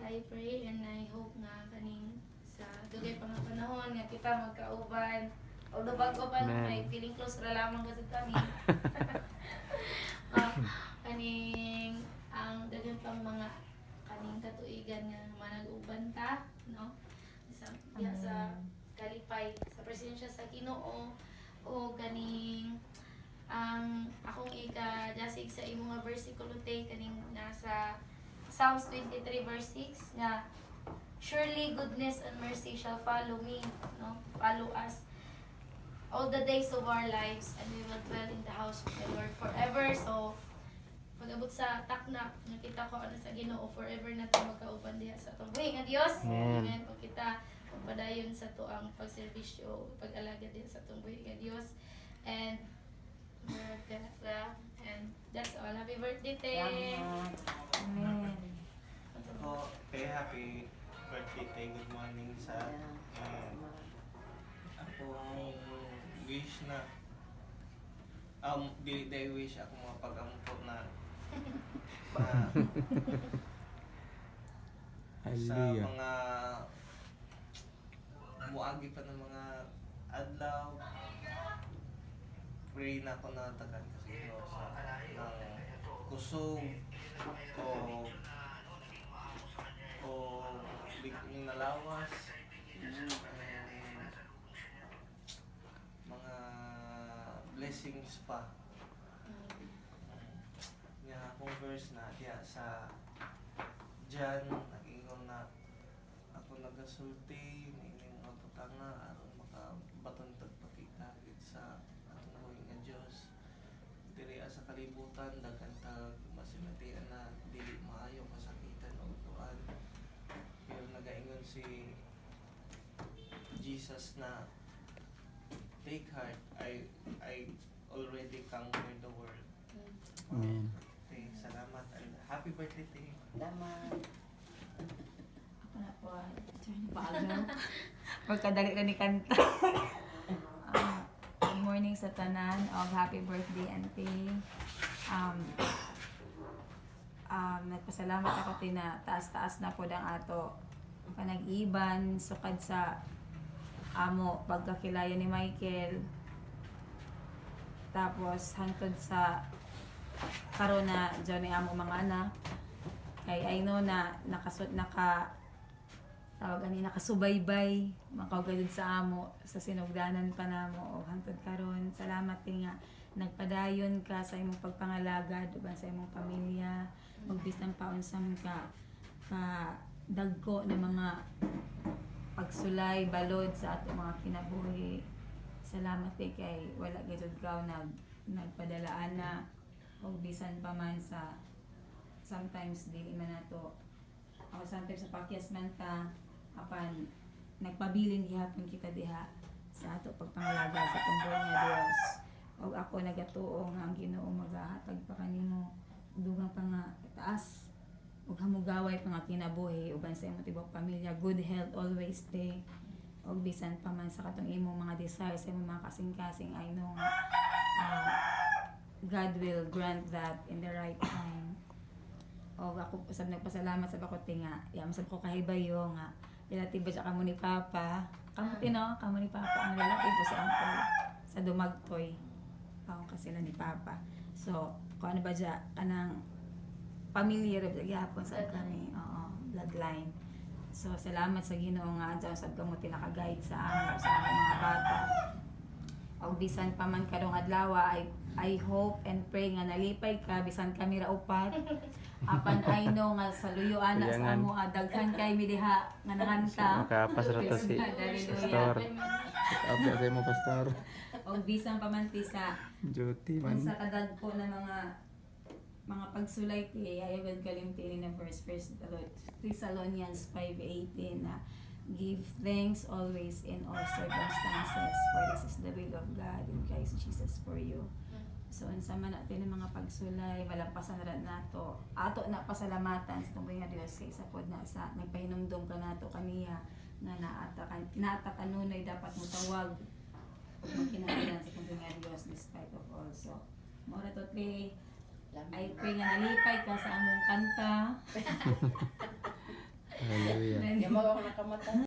I pray and I hope nga kaning sa dugay pang panahon nga kita magkauban. Although bago pa ay feeling close ra lamang kasi kami. Kaning ang daghang pang mga kaning katuigan nga manag-uban ta, no? Sa kalipay sa presensya sa Ginoo o kaning ang akong ika-dasig sa imong nga bersikulo te kaning nasa Psalms 23 verse 6 nga surely goodness and mercy shall follow me, no? Follow us all the days of our lives and we will dwell in the house of the Lord forever. So pag-abot sa takna nakita ko ano sa Ginoo forever na tayo magkauban diha sa atong buhi nga Dios. Amen. Pag kita padayon sa tuang pagserbisyo, pag-alaga din sa atong buhi nga Dios. And and that's all. Happy birthday, Te! Amen. Ako, kay happy birthday, Te. Good morning sa ako wish na dili day wish ako mapag-ampot na sa mga muagi pa ng mga adlaw. Pray na ako na tagan kasi no, sa ng kusog o bigong nalawas mga blessings pa nga akong verse na diya sa Jan nag-ingon na ako nagasulti nining mga putanga aron makabaton tagpakita sa nga Diyos diri sa kalibutan daghan ta masinatian na dili maayo kasakitan o tuan pero nagaingon si Jesus na take heart I already conquered the world. Amen. Okay, salamat and happy birthday Tay. Salamat. Ako na po. Bago. Pagkadali na ni kanta. Good morning sa tanan of happy birthday auntie. Nagpasalamat ako na taas-taas na po ang ato panag-iban sukad sa amo pagkakilaya ni Michael. Tapos hangtod sa karon na Johnny amo mga anak. Kay I know na nakasubaybay makaugadod sa amo sa sinugdanan pa namo o hangtod karon. Salamat din nga nagpadayon ka sa imong pagpangalagad uban sa imong pamilya magbisang paunsam ka dagko ng mga pagsulay balod sa ato mga kinabuhi. Salamat kay wala gayud ka nagpadalaan na og bisan pa man sa sometimes dili man nato o sometimes sa pakyas man ta apan nagpabilin gihapon kita diha sa ato pagpangalaga sa tumboy nga Dios. Og ako nagatuo nga ang Ginoo magahatag pa kanimo dugang pa nga taas ug hamugaway pa nga kinabuhi uban sa imong tibok pamilya, good health always stay. Og bisan pa man sa katong imong mga desires sa imong mga kasing-kasing I know God will grant that in the right time. O ako usab nagpasalamat sa bakote nga sab ko kahibayo nga relatibo sa kamo ni Papa. Kamuti no, kamo ni Papa ang relatibo sa uncle sa Dumagtoy. Kaon kasi sila ni Papa. So, kung ano ba dya, kanang familiar ba gyapon sa kami. Oo, bloodline. So, salamat sa Ginoo nga dyan sab kamo tinaka-guide sa amo sa among mga bata. O bisan pa man karong adlaw I hope and pray nga nalipay ka bisan kami ra upat. Apan I know nga sa luyo ana sa amo daghan kay mi diha nga nanganta. Makapas ra to si Pastor. Shout out sa mo Pastor. O bisan pa man ti sa Duty man. sa kadagko na mga pagsulay ti ayog kalimti ni verse 1 Thessalonians 5:18 na give thanks always in all circumstances for this is the will of God in Christ Jesus for you. So unsa man natin ang mga pagsulay malampasan ra nato ato na pasalamatan sa tungod nga Dios kay sa pod na sa nagpahinumdom ka nato kaniya nga naata kanunay dapat mo tawag ug magkinahanglan sa tungod nga Dios despite of all. So mora to I pray nga nalipay ka sa among kanta. Hallelujah. Di mo ako nakamata.